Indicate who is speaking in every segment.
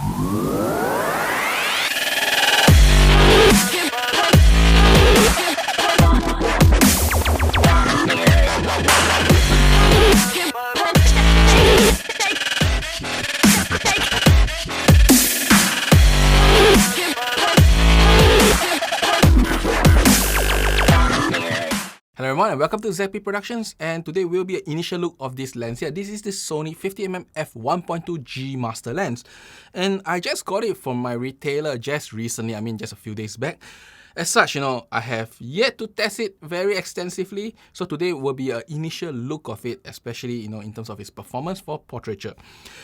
Speaker 1: Hello everyone and welcome to ZP Productions, and today will be an initial look of this lens here. This is the Sony 50mm F1.2 G Master lens, and I just got it from my retailer just recently, just a few days back. As such, I have yet to test it very extensively, so today will be an initial look of it, especially, in terms of its performance for portraiture.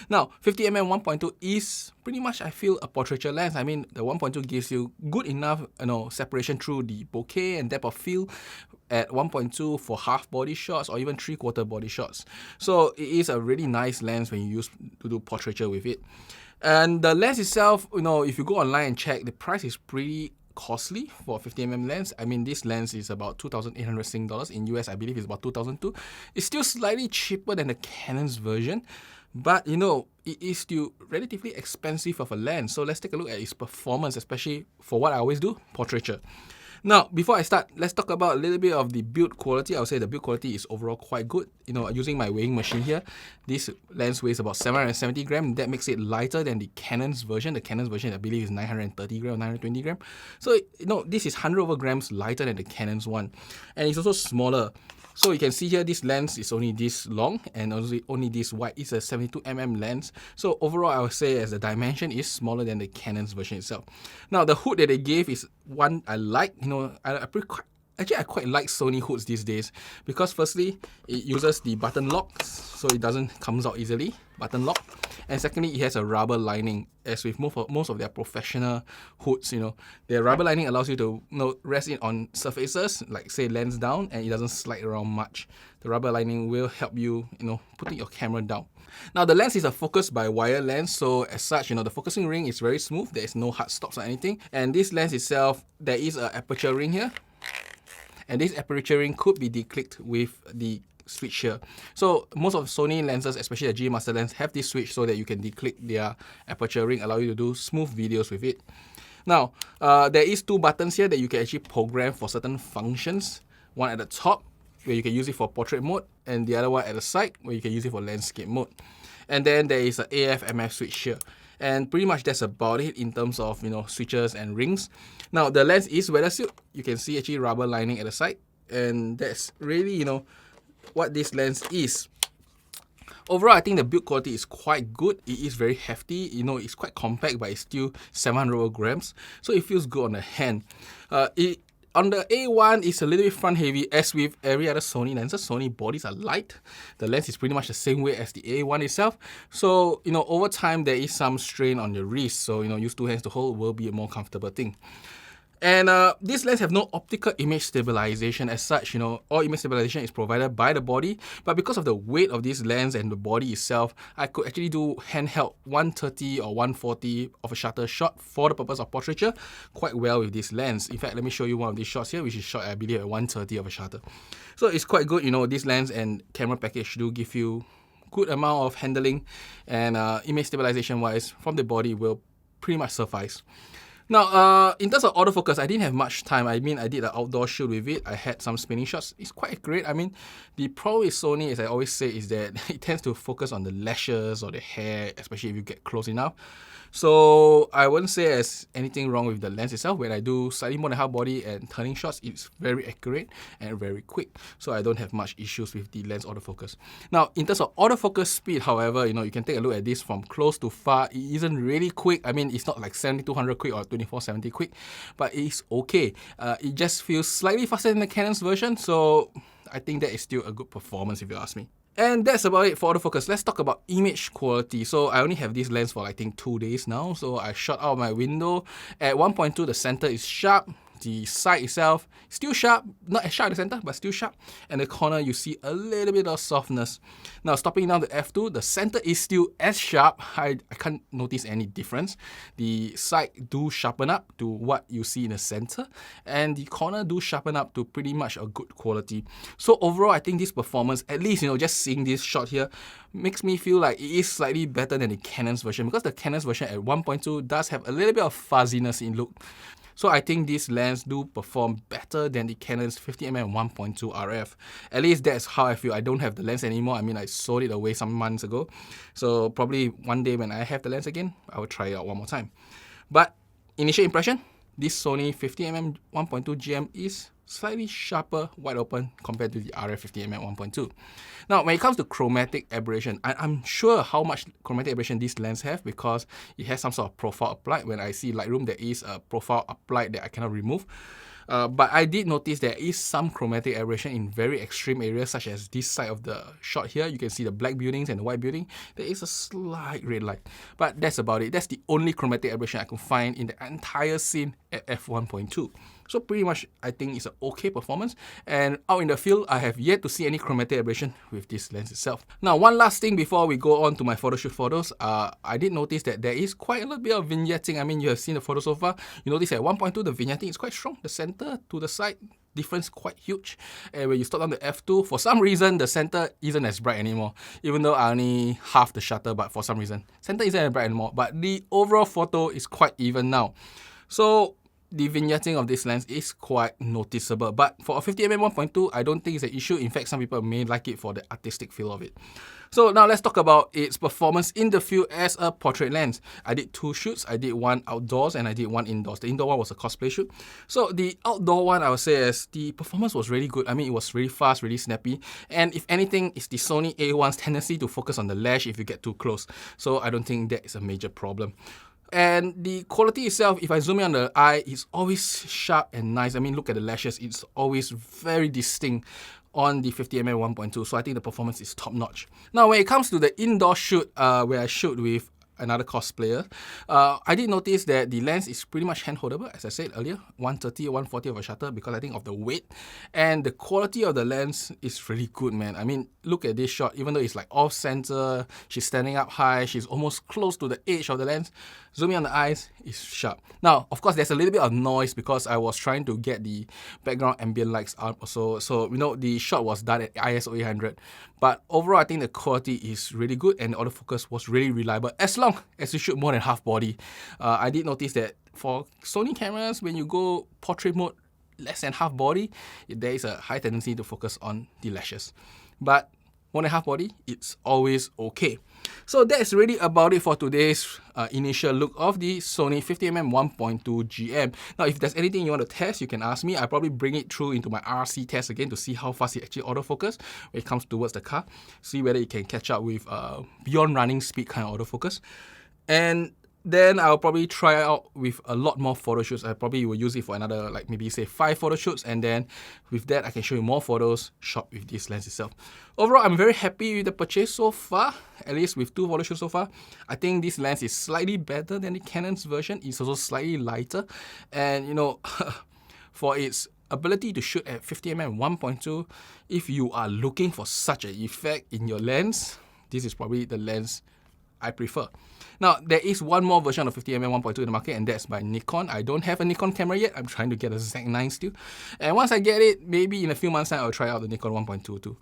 Speaker 1: Now, 50mm 1.2 is pretty much, I feel, a portraiture lens. The 1.2 gives you good enough, separation through the bokeh and depth of field at 1.2 for half body shots or even 3/4 body shots. So it is a really nice lens when you use to do portraiture with it. And the lens itself, if you go online and check, the price is pretty costly for a 50mm lens. This lens is about 2,800 Sing dollars. In US, I believe it's about 2,002. It's still slightly cheaper than the Canon's version, but it is still relatively expensive of a lens. So let's take a look at its performance, especially for what I always do, portraiture. Now, before I start, let's talk about a little bit of the build quality. I would say the build quality is overall quite good. Using my weighing machine here, this lens weighs about 770 grams. That makes it lighter than the Canon's version. The Canon's version, I believe, is 930 grams, 920 grams. So, this is 100 over grams lighter than the Canon's one. And it's also smaller. So you can see here, this lens is only this long and only this wide. It's a 72mm lens. So overall, I would say as the dimension is smaller than the Canon's version itself. Now, the hood that they gave is one I like. I quite like Sony hoods these days because firstly, it uses the button lock, so it doesn't come out easily, button lock. And secondly, it has a rubber lining. As with most of their professional hoods, their rubber lining allows you to rest it on surfaces, like say lens down, and it doesn't slide around much. The rubber lining will help you, putting your camera down. Now, the lens is a focus by wire lens, so as such, the focusing ring is very smooth. There is no hard stops or anything. And this lens itself, there is an aperture ring here. And this aperture ring could be declicked with the switch here. So most of Sony lenses, especially the G Master lens, have this switch so that you can declick their aperture ring, allow you to do smooth videos with it. Now, there is two buttons here that you can actually program for certain functions. One at the top, where you can use it for portrait mode, and the other one at the side, where you can use it for landscape mode. And then there is an AF/MF switch here. And pretty much that's about it in terms of, switches and rings. Now, the lens is weather sealed. You can see actually rubber lining at the side. And that's really, what this lens is. Overall, I think the build quality is quite good. It is very hefty. It's quite compact, but it's still 700 grams. So it feels good on the hand. On the A1, it's a little bit front heavy, as with every other Sony lenses. Sony bodies are light. The lens is pretty much the same weight as the A1 itself. So, over time, there is some strain on your wrist. So, use two hands to hold will be a more comfortable thing. And this lens have no optical image stabilization as such. All image stabilization is provided by the body. But because of the weight of this lens and the body itself, I could actually do handheld 130 or 140 of a shutter shot for the purpose of portraiture quite well with this lens. In fact, let me show you one of these shots here, which is shot, I believe, at 130 of a shutter. So it's quite good. This lens and camera package do give you good amount of handling, and image stabilization wise from the body will pretty much suffice. Now, in terms of autofocus, I didn't have much time. I did an outdoor shoot with it. I had some spinning shots. It's quite great. The pro with Sony, as I always say, is that it tends to focus on the lashes or the hair, especially if you get close enough. So I wouldn't say there's anything wrong with the lens itself. When I do slightly more than half body and turning shots, it's very accurate and very quick. So I don't have much issues with the lens autofocus. Now, in terms of autofocus speed, however, you can take a look at this from close to far. It isn't really quick. It's not like 7200 quick or 2470 quick, but it's okay. It just feels slightly faster than the Canon's version. So I think that is still a good performance if you ask me. And that's about it for autofocus. Let's talk about image quality. So I only have this lens for I think 2 days now. So I shot out my window. At 1.2, the center is sharp. The side itself, still sharp, not as sharp at the center, but still sharp. And the corner, you see a little bit of softness. Now, stopping down the f2, the center is still as sharp. I can't notice any difference. The side do sharpen up to what you see in the center, and the corner do sharpen up to pretty much a good quality. So overall, I think this performance, at least, just seeing this shot here, makes me feel like it is slightly better than the Canon's version, because the Canon's version at 1.2 does have a little bit of fuzziness in look. So I think this lens do perform better than the Canon's 50mm 1.2 RF. At least that's how I feel. I don't have the lens anymore. I mean, I sold it away some months ago. So probably one day when I have the lens again, I will try it out one more time. But initial impression, this Sony 50mm 1.2 GM is slightly sharper, wide open compared to the RF 50mm 1.2. Now, when it comes to chromatic aberration, I'm sure how much chromatic aberration this lens have, because it has some sort of profile applied. When I see Lightroom, there is a profile applied that I cannot remove. But I did notice there is some chromatic aberration in very extreme areas, such as this side of the shot here. You can see the black buildings and the white building. There is a slight red light, but that's about it. That's the only chromatic aberration I can find in the entire scene at f1.2. So pretty much, I think it's an okay performance. And out in the field, I have yet to see any chromatic aberration with this lens itself. Now, one last thing before we go on to my photoshoot photos, I did notice that there is quite a little bit of vignetting. I mean, you have seen the photo so far. You notice at 1.2, the vignetting is quite strong. The center to the side difference quite huge. And when you stop on the f2, for some reason, the center isn't as bright anymore. Even though I only half the shutter, but for some reason, center isn't as bright anymore. But the overall photo is quite even now. So the vignetting of this lens is quite noticeable, but for a 50mm 1.2, I don't think it's an issue. In fact, some people may like it for the artistic feel of it. So now let's talk about its performance in the field as a portrait lens. I did 2 shoots. I did one outdoors and I did one indoors. The indoor one was a cosplay shoot. So the outdoor one, I would say, is the performance was really good. I mean, it was really fast, really snappy. And if anything, it's the Sony A1's tendency to focus on the lash if you get too close. So I don't think that is a major problem. And the quality itself, if I zoom in on the eye, it's always sharp and nice. I mean, look at the lashes. It's always very distinct on the 50mm 1.2. So I think the performance is top notch. Now, when it comes to the indoor shoot, where I shoot with another cosplayer, I did notice that the lens is pretty much hand-holdable, as I said earlier, 130 or 140 of a shutter, because I think of the weight. And the quality of the lens is really good, man. I mean, look at this shot. Even though it's like off-center, she's standing up high, she's almost close to the edge of the lens. Zooming on the eyes is sharp. Now, of course, there's a little bit of noise because I was trying to get the background ambient lights out also. So, the shot was done at ISO 800. But overall, I think the quality is really good and the autofocus was really reliable as long as you shoot more than half body. I did notice that for Sony cameras, when you go portrait mode, less than half body, there is a high tendency to focus on the lashes. But more than half body, it's always okay. So that's really about it for today's initial look of the Sony 50mm 1.2 GM. Now, if there's anything you want to test, you can ask me. I'll probably bring it through into my RC test again to see how fast it actually autofocus when it comes towards the car. See whether it can catch up with beyond running speed kind of autofocus. And then I'll probably try out with a lot more photo shoots. I probably will use it for another, like maybe say 5 photo shoots, and then with that I can show you more photos shot with this lens itself. Overall, I'm very happy with the purchase so far, at least with 2 photo shoots so far. I think this lens is slightly better than the Canon's version. It's also slightly lighter, and for its ability to shoot at 50mm 1.2, if you are looking for such an effect in your lens, this is probably the lens I prefer. Now, there is one more version of 50mm 1.2 in the market, and that's by Nikon. I don't have a Nikon camera yet. I'm trying to get a Z9 still. And once I get it, maybe in a few months' time, I'll try out the Nikon 1.2 too.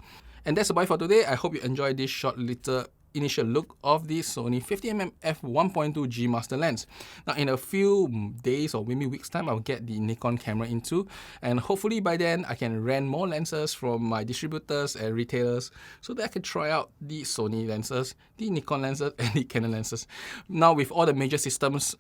Speaker 1: And that's about it for today. I hope you enjoyed this short little initial look of the Sony 50mm f1.2 G Master lens. Now, in a few days or maybe weeks time, I'll get the Nikon camera in too, and hopefully by then I can rent more lenses from my distributors and retailers so that I can try out the Sony lenses, the Nikon lenses, and the Canon lenses. Now, with all the major systems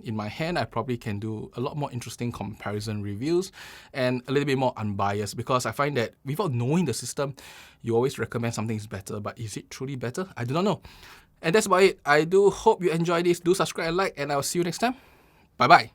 Speaker 1: in my hand, I probably can do a lot more interesting comparison reviews and a little bit more unbiased, because I find that without knowing the system, you always recommend something is better, but is it truly better? I do not know. And that's about it. I do hope you enjoyed this. Do subscribe and like, and I'll see you next time. Bye-bye.